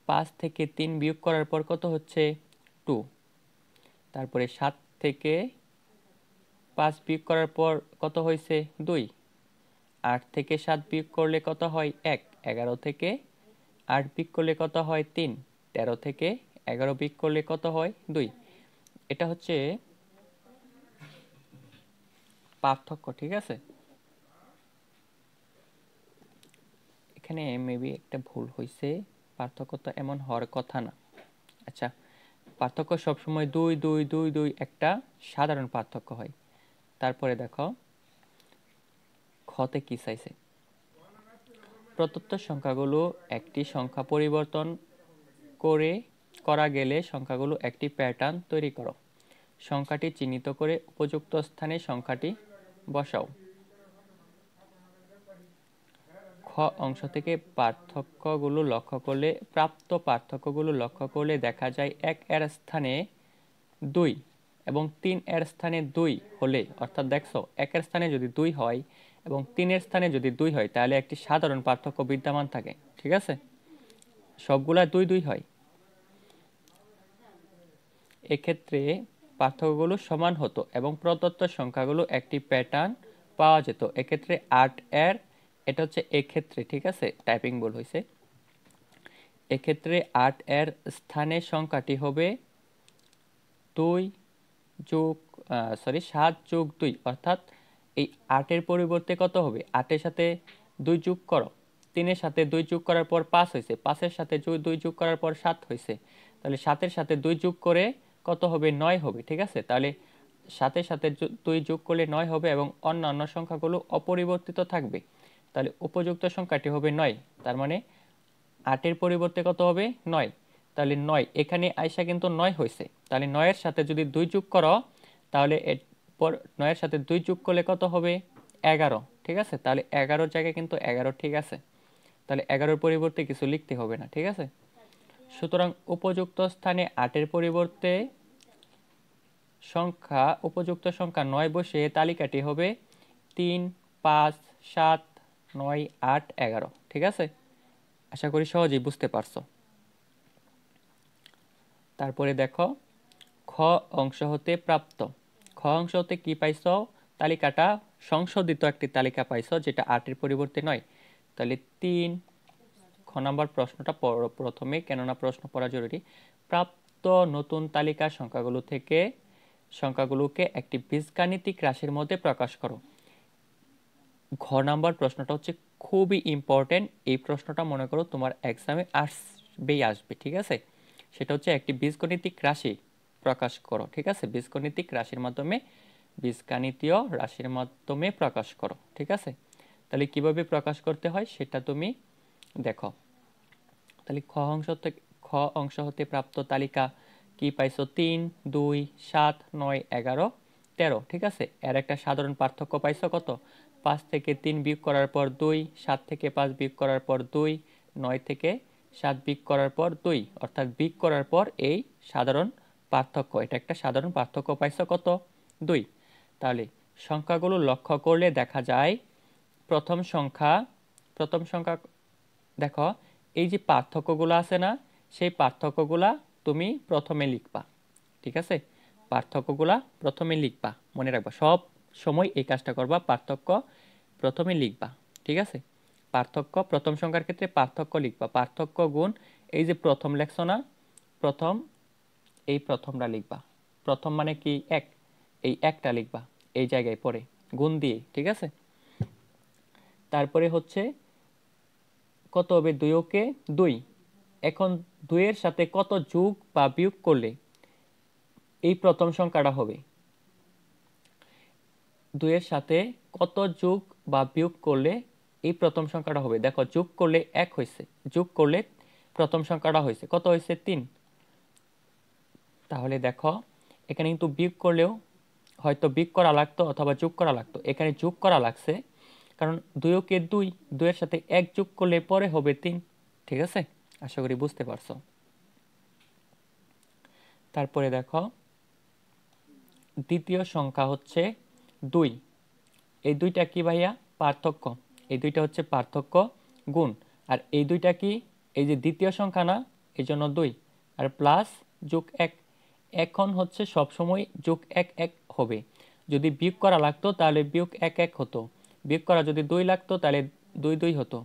5 থেকে 3 বিয়োগ করার পর কত হচ্ছে 2। তারপরে 7 থেকে 5 বিয়োগ করার পর কত হয়েছে 2। 8 থেকে 7 বিয়োগ করলে কত হয় 1। 11 থেকে 8 বিয়োগ করলে কত হয় 3। 13 থেকে 11 বিয়োগ করলে কত হয় 2। এটা হচ্ছে পার্থক্য, ঠিক আছে? এখানে মেবি একটা ভুল হয়েছে, পার্থক্য তো এমন হওয়ার কথা না। আচ্ছা, পার্থক্য সবসময় 2, 2, 2, 2 একটা সাধারণ পার্থক্য হয়। তারপরে দেখো খতে কি চাইছে। প্রদত্ত সংখ্যাগুলো একটি সংখ্যা পরিবর্তন করা গেলে সংখ্যাগুলো একটি প্যাটার্ন তৈরি করো। সংখ্যাটি চিহ্নিত করে উপযুক্ত স্থানে সংখ্যাটি বসাও। খ অংশ থেকে প্রাপ্ত পার্থক্যগুলো লক্ষ্য করলে দেখা যায় 1 এর স্থানে 2 এবং 3 এর স্থানে 2 হলে, অর্থাৎ দেখছো 1 এর স্থানে যদি 2 হয় এবং 3 এর স্থানে যদি 2 হয় তাহলে একটি সাধারণ পার্থক্য বিদ্যমান থাকে, ঠিক আছে? সবগুলা 2, 2 হয়। এক্ষেত্রে পার্থক্যগুলো সমান হতো এবং প্রদত্ত সংখ্যাগুলো একটি প্যাটার্ন পাওয়া যেত। এক্ষেত্রে 8 এর, এটা হচ্ছে এক্ষেত্রে, ঠিক আছে? টাইপিং ভুল হয়েছে। এক্ষেত্রে 8 এর স্থানে সংখ্যাটি হবে 7 যোগ 2, অর্থাৎ এই 8 এর পরিবর্তে কত হবে, 8 এর সাথে 2 যোগ করো, 3 এর সাথে 2 যোগ করার পর 5 হয়েছে, 5 এর সাথে 2 যোগ করার পর 7 হয়েছে, তাহলে 7 এর সাথে 2 যোগ করে কত হবে 9 হবে, ঠিক আছে? তাহলে 7 এর সাথে 2 যোগ করলে 9 হবে এবং অন্যান্য সংখ্যাগুলো অপরিবর্তিত থাকবে। তাহলে উপযুক্ত সংখ্যাটি হবে 9। তার মানে 8 এর পরিবর্তে কত হবে 9। তাহলে 9 এখানে আইসা কিন্তু 9 হয়েছে, তাহলে 9 এর সাথে যদি 2 যোগ করো তাহলে এরপর 9 এর সাথে 2 যোগ করলে কত হবে 11, ঠিক আছে? তাহলে 11 জায়গায় কিন্তু 11, ঠিক আছে? তাহলে 11 এর পরিবর্তে কিছু লিখতে হবে না, ঠিক আছে? সুতরাং উপযুক্ত স্থানে 8 এর পরিবর্তে উপযুক্ত সংখ্যা 9 বসে তালিকাটি হবে 3, 5, 7, 9, 8, 11। ঠিক আছে, আশা করি সহজেই বুঝতে পারছো। তারপরে দেখো খ অংশ হতে প্রাপ্ত। খ অংশ হতে কি পাইছো? তালিকাটা সংশোধিত একটি তালিকা পাইছো, যেটা 8-এর পরিবর্তে 9। তাহলে 3 খ নাম্বার প্রশ্নটা পড়ো প্রথমে, কেননা প্রশ্ন পড়া জরুরি। প্রাপ্ত নতুন তালিকার সংখ্যাগুলোকে একটি বীজগাণিতিক রাশির মধ্যে প্রকাশ করো। ঘ নাম্বার প্রশ্নটা হচ্ছে খুবই ইম্পর্টেন্ট। এই প্রশ্নটা মনে করো তোমার এক্সামে আসবে। ঠিক আছে, সেটা হচ্ছে একটি বীজগণিতিক রাশি প্রকাশ করো। ঠিক আছে, বীজগাণিতীয় রাশির মাধ্যমে প্রকাশ করো। ঠিক আছে, তাহলে কিভাবে প্রকাশ করতে হয় সেটা তুমি দেখো। তাহলে খ অংশ হতে প্রাপ্ত তালিকা কি পাইছো? 3, 2, 7, 9, 11, 13। ঠিক আছে, এর একটা সাধারণ পার্থক্য পাইছো কত? 5 থেকে 3 বিয়োগ করার পর 2, 7 থেকে 5 বিয়োগ করার পর 2, 9 থেকে 7 বিয়োগ করার পর 2, অর্থাৎ বিয়োগ করার পর এই সাধারণ পার্থক্য, এটা একটা সাধারণ পার্থক্য পাইছো কত? 2। তাহলে সংখ্যাগুলো লক্ষ্য করলে দেখা যায় প্রথম সংখ্যা দেখো, এই যে পার্থক্যগুলো আছে না, সেই পার্থক্যগুলা তুমি প্রথমে লিখবা। ঠিক আছে, পার্থক্যগুলা প্রথমে লিখবা, মনে রাখবা সব সময় এই কাজটা করবা, পার্থক্য প্রথমে লিখবা। ঠিক আছে, পার্থক্য প্রথম সংখ্যার ক্ষেত্রে পার্থক্য লিখবা, পার্থক্য গুণ এই যে প্রথম লেখছো না, প্রথম, এই প্রথমটা লিখবা। প্রথম মানে কি? এক, এই একটা লিখবা এই জায়গায় পরে গুণ দিয়ে। ঠিক আছে, তারপরে হচ্ছে কত হবে? 2 ওকে 2। এখন 2 এর সাথে কত যোগ বা বিয়োগ করলে এই প্রথম সংখ্যাটা হবে? 2 এর সাথে কত যোগ বা বিয়োগ করলে এই প্রথম সংখ্যাটা হবে? দেখো, যোগ করলে 1 হয়েছে, যোগ করলে প্রথম সংখ্যাটা হয়েছে কত? হয়েছে 3। তাহলে দেখো, এখানে কিন্তু বিয়োগ করলেও হয়তো বিয়োগ করা লাগতো অথবা যোগ করা লাগতো, এখানে যোগ করা লাগছে, কারণ 2 ওকে 2, 2 এর সাথে 1 যোগ করলে পরে হবে 3। ঠিক আছে, আশা করি বুঝতে পারছো। তারপরে দেখো দ্বিতীয় সংখ্যা হচ্ছে 2। এই দুইটা কি ভাইয়া? পার্থক্য। এই দুইটা হচ্ছে পার্থক্য গুণ, আর এই দুইটা কি? এই যে দ্বিতীয় সংখ্যা না, এই জন্য 2, আর প্লাস যোগ 1। এখন হচ্ছে সবসময় যোগ 1 1 হবে। যদি বিয়োগ করা লাগতো তাহলে বিয়োগ 1 1 হতো, বিয়োগ করা যদি 2 লাগতো তাহলে 2 2 হতো।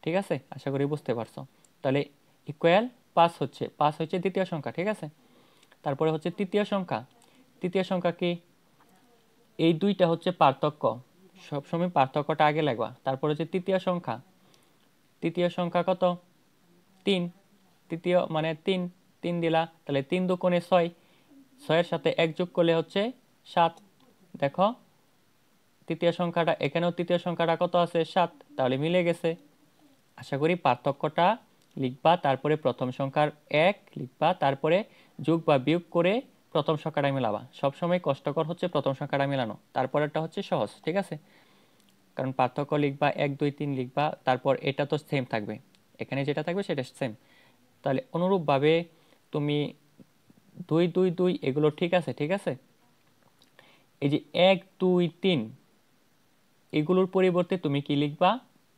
ঠিক আছে, আশা করি বুঝতে পারছো। তাহলে ইকুয়াল 5 হচ্ছে, 5 হচ্ছে দ্বিতীয় সংখ্যা। ঠিক আছে, তারপরে হচ্ছে তৃতীয় সংখ্যা। তৃতীয় সংখ্যা কি? এই দুইটা হচ্ছে পার্থক্য, সবসময় পার্থক্যটা আগে লাগবা। তারপর হচ্ছে তৃতীয় সংখ্যা। তৃতীয় সংখ্যা কত? 3। তৃতীয় মানে 3, 3 দিলা, তাহলে 3 দুগুণে 6, 6 এর সাথে 1 যোগ করলে হচ্ছে 7। দেখো, তৃতীয় সংখ্যাটা এখানেও তৃতীয় সংখ্যাটা কত আছে? 7, তাহলে মিলে গেছে। আশা করি পার্থক্যটা লিখবা, তারপরে প্রথম সংখ্যার 1 লিখবা, তারপরে যোগ বা বিয়োগ করে প্রথম সংখ্যাটা মেলাবা। সবসময় কষ্টকর হচ্ছে প্রথম সংখ্যাটা মেলানো, তারপরেরটা হচ্ছে সহজ। ঠিক আছে, কারণ পার্থক্য লিখবা 1 2 3 লিখবা, তারপর এটা তো সেম থাকবে, এখানে যেটা থাকবে সেটা সেম। তাহলে অনুরূপভাবে তুমি 2 2 2 এগুলো ঠিক আছে। ঠিক আছে, এই যে 1 2 3 এগুলোর পরিবর্তে তুমি কি লিখবা?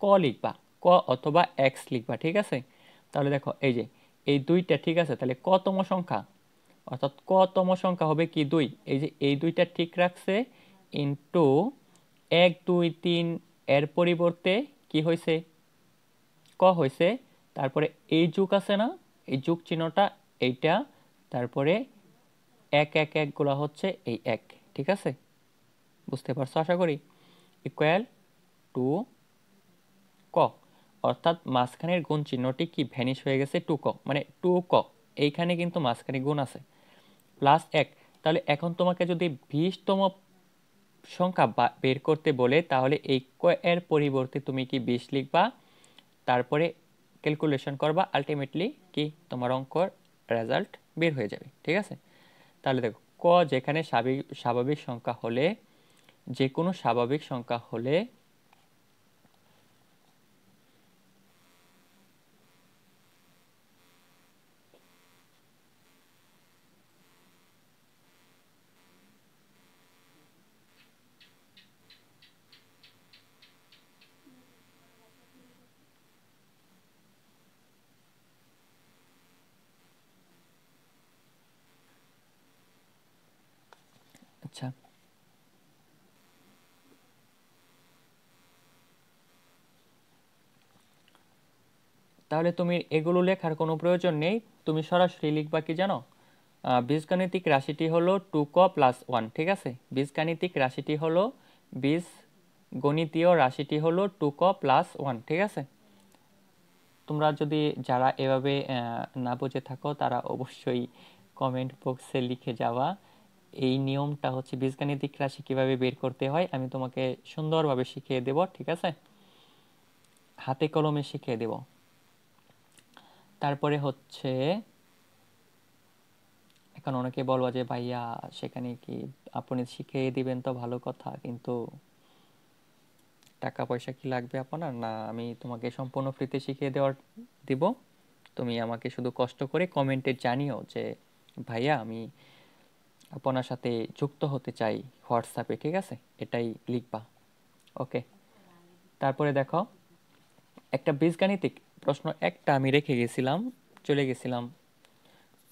ক লিখবা, ক অথবা এক্স লিখবা। ঠিক আছে, তাহলে দেখো এই যে এই দুইটা ঠিক আছে, তাহলে কতম সংখ্যা? অর্থাৎ কতম সংখ্যা হবে কি? 2। এই যে এই দুইটা ঠিক রাখছে, ইন্টু 1 2 3 এর পরিবর্তে কি হয়েছে? ক হয়েছে। তারপরে এই যোগ আছে না, এই যোগ চিহ্নটা এইটা, তারপরে 1 1 1 গুলা হচ্ছে এই 1। ঠিক আছে, বুঝতে পারছো আশা করি। ইকুয়াল টু ক, অর্থাৎ মাঝখানের গুণ চিহ্নটি কি ভ্যানিশ হয়ে গেছে? 2 ক, মানে 2 ক, এইখানে কিন্তু মাঝখানে গুণ আছে প্লাস 1। তাহলে এখন তোমাকে যদি 20তম সংখ্যা বের করতে বলে, তাহলে এই ক এর পরিবর্তে তুমি কি 20 লিখবা, তারপরে ক্যালকুলেশন করবা, আলটিমেটলি কি তোমার অঙ্কর রেজাল্ট বের হয়ে যাবে। ঠিক আছে, তাহলে দেখো ক যেখানে স্বাভাবিক সংখ্যা হলে, যে কোনো স্বাভাবিক সংখ্যা হলে আচ্ছা, তাহলে তুমি এগুলো লেখার কোনো প্রয়োজন নেই। তুমি সরাসরি লিখবা কি জানো, বীজগাণিতিক রাশিটি হলো 2 ক + 1, ঠিক আছে। বীজগাণিতিক রাশিটি হলো বীজগণিতীয় রাশিটি হলো 2 ক + 1, ঠিক আছে। তোমরা যদি যারা এভাবে না বুঝে থাকো তারা অবশ্যই কমেন্ট বক্সে লিখে যাওয়া। এই নিয়মটা হচ্ছে বীজগাণিতিক রাশি কিভাবে বের করতে হয় আমি তোমাকে সুন্দরভাবে শিখিয়ে দেব, ঠিক আছে, হাতে কলমে শিখিয়ে দেব। তারপরে হচ্ছে এখন অনেকে বলবো যে ভাইয়া সেখানে কি আপনি শিখিয়ে দিবেন তো ভালো কথা, কিন্তু টাকা পয়সা কি লাগবে আপনার? না, আমি তোমাকে সম্পূর্ণ ফ্রিতে শিখিয়ে দিব। তুমি আমাকে শুধু কষ্ট করে কমেন্টে জানিও যে ভাইয়া আমি আপনার সাথে যুক্ত হতে চাই হোয়াটসঅ্যাপে, ঠিক আছে, এটাই লিখবা। ওকে, তারপরে দেখো একটা বীজগাণিতিক প্রশ্ন একটা আমি রেখে গেছিলাম, চলে গেছিলাম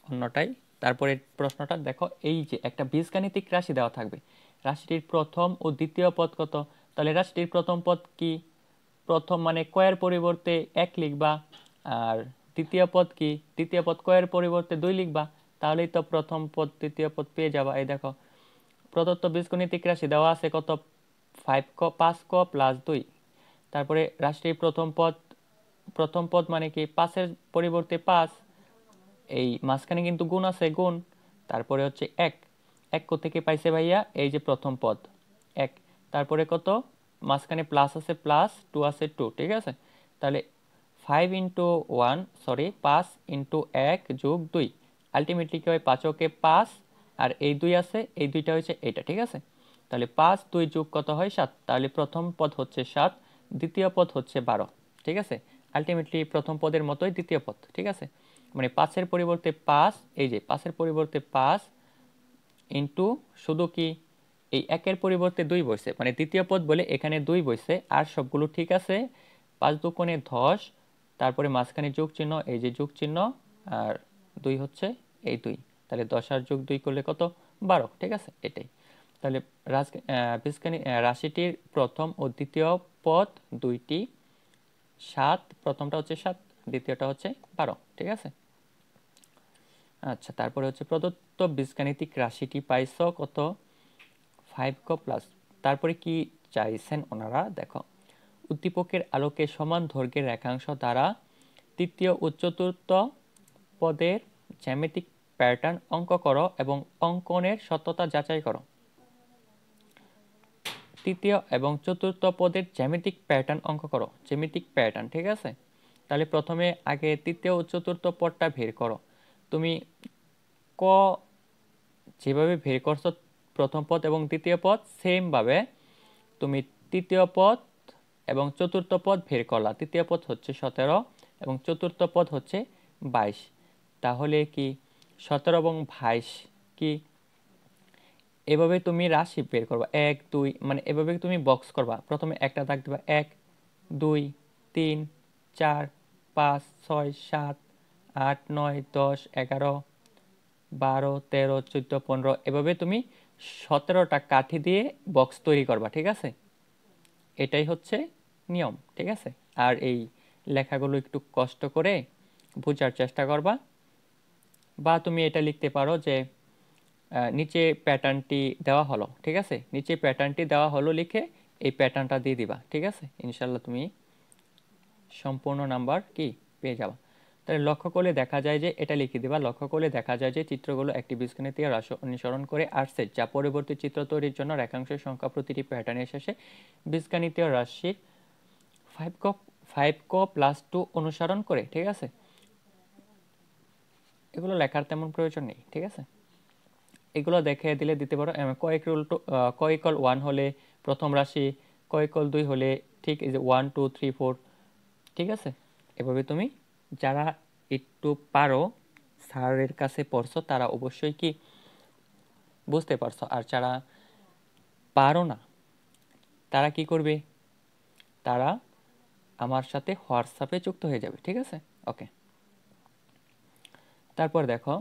অন্যটাই। তারপরে প্রশ্নটা দেখো, এই যে একটা বীজগাণিতিক রাশি দেওয়া থাকবে, রাশিটির প্রথম ও দ্বিতীয় পদ কত? তাহলে রাশিটির প্রথম পদ কি? প্রথম মানে কয়ের পরিবর্তে 1 লিখবা, আর দ্বিতীয় পদ কি? দ্বিতীয় পদ কয়ের পরিবর্তে 2 লিখবা, তাহলেই তো প্রথম পদ দ্বিতীয় পদ পেয়ে যাবা। এই দেখো প্রদত্ত বীজগণিতিক রাশি দেওয়া আছে কত, 5 ক + 2। তারপরে রাশিটির প্রথম পদ মানে কি 5-এর পরিবর্তে 5, এই মাঝখানে কিন্তু গুণ আছে, গুণ, তারপরে হচ্ছে 1, 1 কোত্থেকে পাইছে ভাইয়া? এই যে প্রথম পদ 1, তারপরে কত, মাঝখানে প্লাস আছে প্লাস, 2 আছে 2, ঠিক আছে। তাহলে 5 × 1 + 1 আলটিমেটলি কি হয়, 5 আর এই 2 আছে, এই 2টা হচ্ছে এটা, ঠিক আছে। তাহলে 5 2 যোগ কত হয় 7, তাহলে প্রথম পদ হচ্ছে 7, দ্বিতীয় পদ হচ্ছে 12, ঠিক আছে। আলটিমেটলি প্রথম পদের মতোই দ্বিতীয় পদ, ঠিক আছে। মানে 5-এর পরিবর্তে 5, এই যে 5-এর পরিবর্তে 5 ইন্টু শুধু কি এই 1-এর পরিবর্তে 2 বসছে, মানে দ্বিতীয় পদ বলে এখানে 2 বসছে, আর সবগুলো ঠিক আছে। 5 দুগুণে 10, তারপরে মাঝখানে যোগ চিহ্ন, এই যে যোগ চিহ্ন, আর 2 হচ্ছে এই 2, তাহলে 10 আর যোগ 2 করলে কত, 12, ঠিক আছে, এটাই। তাহলে রাশিটির প্রথম ও দ্বিতীয় পদ দুইটি, 7, প্রথমটা হচ্ছে 7, দ্বিতীয়টা হচ্ছে 12, ঠিক আছে। আচ্ছা, তারপরে হচ্ছে প্রদত্ত বীজগাণিতিক রাশিটি পাইছো কত, 5 ক +। তারপরে কি চাইছেন ওনারা, দেখো উদ্দীপকের আলোকে সমান দৈর্ঘ্যের রেখাংশ দ্বারা তৃতীয় ও চতুর্থ পদের জ্যামিতিক প্যাটার্ন অঙ্ক করো এবং অঙ্কনের সত্যতা যাচাই করো। তৃতীয় এবং চতুর্থ পদের জ্যামিতিক প্যাটার্ন অঙ্ক করো, জ্যামিতিক প্যাটার্ন, ঠিক আছে। তাহলে প্রথমে আগে তৃতীয় ও চতুর্থ পদটা বের করো। তুমি ক যেভাবে বের করছো প্রথম পদ এবং দ্বিতীয় পদ, সেমভাবে তুমি তৃতীয় পদ এবং চতুর্থ পদ বের করলা। তৃতীয় পদ হচ্ছে 17 এবং চতুর্থ পদ হচ্ছে 22। তাহলে কি 17 এবং 22 কি, এভাবে তুমি রাশি বের করবা, 1 2, মানে এভাবে তুমি বক্স করবা। প্রথমে একটা দাগ দিবা, 1 2 3 4 5 6 7 8 9 10 11 12 13 14 15, এভাবে তুমি 17টা কাঠি দিয়ে বক্স তৈরি করবা, ঠিক আছে। এটাই হচ্ছে নিয়ম, ঠিক আছে। আর এই লেখাগুলো একটু কষ্ট করে বোঝার চেষ্টা করবা, বা তুমি এটা লিখতে পারো যে নিচে প্যাটার্নটি দেওয়া হলো, ঠিক আছে, নিচে প্যাটার্নটি দেওয়া হলো লিখে এই প্যাটার্নটা দিয়ে দিবা, ঠিক আছে। ইনশাল্লাহ তুমি সম্পূর্ণ নাম্বার কি পেয়ে যাবা। তাহলে লক্ষ্য করলে দেখা যায় যে, এটা লিখে দিবা, লক্ষ্য করলে দেখা যায় যে চিত্রগুলো একটি বীজগণিতীয় রাশি অনুসরণ করে আসছে, যা পরবর্তী চিত্র তৈরির জন্য রেখাংশের সংখ্যা প্রতিটি প্যাটার্নের শেষে বীজগণিতীয় রাশির 5 ক + 2 অনুসরণ করে, ঠিক আছে। এগুলো লেখার তেমন প্রয়োজন নেই, ঠিক আছে। এগুলো দেখে দিলে দিতে পারো। ক ইকুয়াল 1 হলে প্রথম রাশি, ক ইকুয়াল 2 হলে ঠিক এই যে 1 2 3 4, ঠিক আছে। এভাবে তুমি যারা একটু পারো, স্যারের কাছে পড়ছো, তারা অবশ্যই কি বুঝতে পারছো। আর যারা পারো না তারা কি করবে, তারা আমার সাথে হোয়াটসঅ্যাপে যুক্ত হয়ে যাবে, ঠিক আছে। ওকে, তারপর দেখো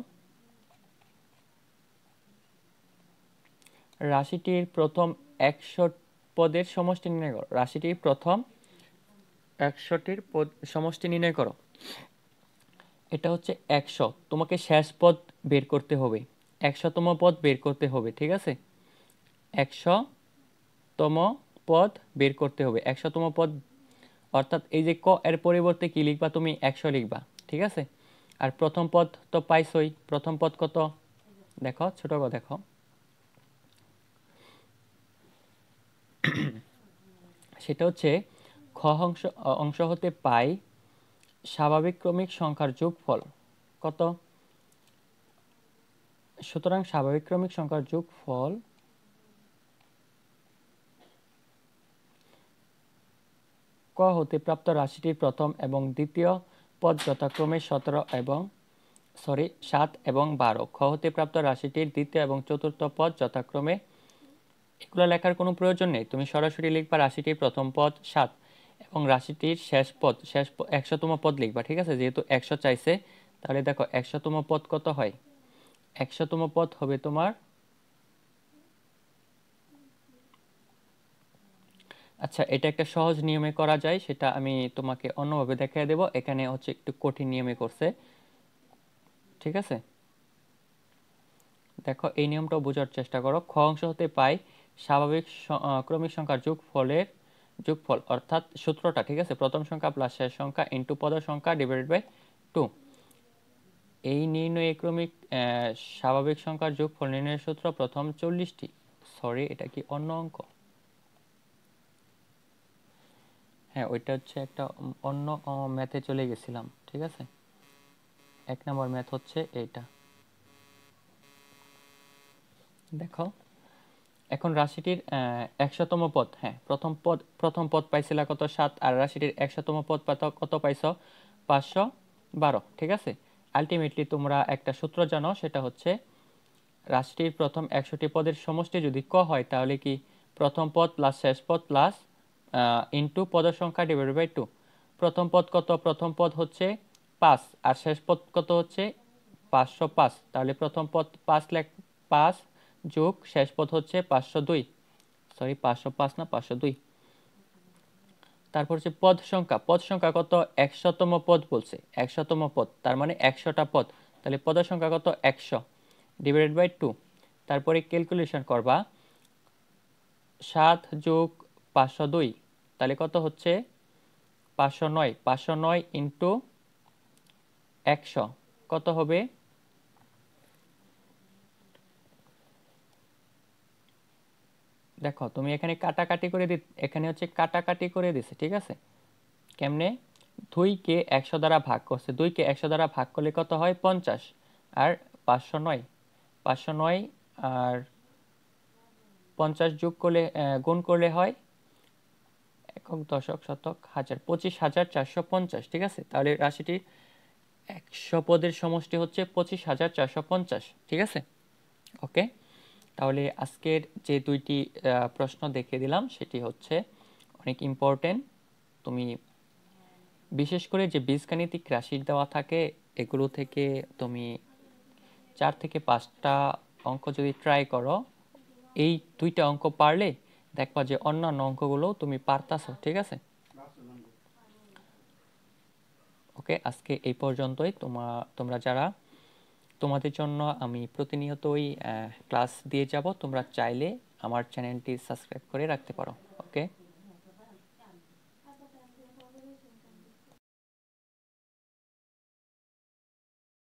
রাশিটির প্রথম 100 পদের সমষ্টি নির্ণয় করো। রাশিটির প্রথম 100টির সমষ্টি নির্ণয় করো। এটা হচ্ছে 100, তোমাকে শেষ পদ বের করতে হবে, 100তম পদ বের করতে হবে, ঠিক আছে? 100তম পদ বের করতে হবে। 100তম পদ অর্থাৎ এই যে ক এর পরিবর্তে কি লিখবা, তুমি 100 লিখবা, ঠিক আছে? আর প্রথম পদ তো পাইছই, প্রথম পদ কত দেখো, ছোট করে দেখো, সেটা হচ্ছে খ অংশ হতে পাই স্বাভাবিক ক্রমিক সংখ্যার যোগফল কত। সুতরাং স্বাভাবিক ক্রমিক সংখ্যার যোগফল ক হতে প্রাপ্ত রাশিটির প্রথম এবং দ্বিতীয় পদ যথাক্রমে 7 এবং 12। খ হতে প্রাপ্ত রাশিটির দ্বিতীয় এবং চতুর্থ পদ যথাক্রমে, এগুলো লেখার কোনো প্রয়োজন নেই, তুমি সরাসরি লিখবা রাশিটির প্রথম পদ 7 এবং রাশিটির শেষ পদ 100তম পদ লিখবা, ঠিক আছে? যেহেতু 100 চাইছে, তাহলে দেখো 100তম পদ কত হয়। 100তম পদ হবে তোমার, আচ্ছা এটা একটা সহজ নিয়মে করা যায়, সেটা আমি তোমাকে অন্যভাবে দেখিয়ে দেব। এখানে হচ্ছে একটু কঠিন নিয়মে করছে, ঠিক আছে? দেখো এই নিয়মটাও বোঝার চেষ্টা করো। খ অংশ হতে পাই স্বাভাবিক ক্রমিক সংখ্যার যোগফল অর্থাৎ সূত্রটা, ঠিক আছে? প্রথম সংখ্যা প্লাস শেষ সংখ্যা ইন্টু পদ সংখ্যা ডিভাইডেড বাই 2। এই নির্ণয় ক্রমিক স্বাভাবিক সংখ্যার যোগফল নির্ণয়ের সূত্র প্রথম 40টি, সরি এটা কি অন্য অঙ্ক? হ্যাঁ ওইটা হচ্ছে একটা অন্য ম্যাথে চলে গেছিলাম, ঠিক আছে? 1 নম্বর ম্যাথ হচ্ছে এইটা। দেখো এখন রাশিটির 100তম পদ, হ্যাঁ প্রথম পদ পাইছিলা কত 7, আর রাশিটির 100তম পদ কত পাইছো 512, ঠিক আছে? আলটিমেটলি তোমরা একটা সূত্র জানো, সেটা হচ্ছে রাশিটির প্রথম 100টি পদের সমষ্টি যদি ক হয়, তাহলে কি প্রথম পদ প্লাস শেষ পদ প্লাস ইন্টু পদ সংখ্যা ডিভাইডেড বাই 2। প্রথম পদ কত, প্রথম পদ হচ্ছে 5 আর শেষ পদ কত হচ্ছে 505, তাহলে প্রথম পদ 5 যোগ শেষ পদ হচ্ছে 502, সরি 505 না 502। তারপর হচ্ছে পদ সংখ্যা কত, 100তম পদ বলছে, 100তম পদ তার মানে 100টা পদ, তাহলে পদের সংখ্যা কত 100 ডিভাইডেড বাই 2। তারপরে ক্যালকুলেশন করবা 7 যোগ 502, তাহলে কত হচ্ছে 509, 509 ইন্টু 100 কত হবে, দেখো তুমি এখানে কাটাকাটি করে এখানে হচ্ছে কাটাকাটি করে দিছে, ঠিক আছে? কেমনে, 2কে 100 দ্বারা ভাগ করছে, 2কে 100 দ্বারা ভাগ করলে কত হয় 50, আর 509 আর 50 যোগ করলে গুণ করলে হয় একক দশক শতক হাজার, 25,450, ঠিক আছে? তাহলে রাশিটির 100 পদের সমষ্টি হচ্ছে 25,450, ঠিক আছে? ওকে, তাহলে আজকের যে দুইটি প্রশ্ন দেখিয়ে দিলাম সেটি হচ্ছে অনেক ইম্পর্টেন্ট। তুমি বিশেষ করে যে বীজগাণিতিক রাশি দেওয়া থাকে, এগুলো থেকে তুমি 4 থেকে 5টা অঙ্ক যদি ট্রাই করো, এই দুইটা অঙ্ক পারলে দেখবা যে অন্যান্য অঙ্কগুলো তুমি পারতাছো, ঠিক আছে? ওকে, আজকে এই পর্যন্তই। তোমরা যারা, তোমাদের জন্য আমি প্রতিনিয়তই ক্লাস দিয়ে যাব, তোমরা চাইলে আমার চ্যানেলটি সাবস্ক্রাইব করে রাখতে পারো। ওকে।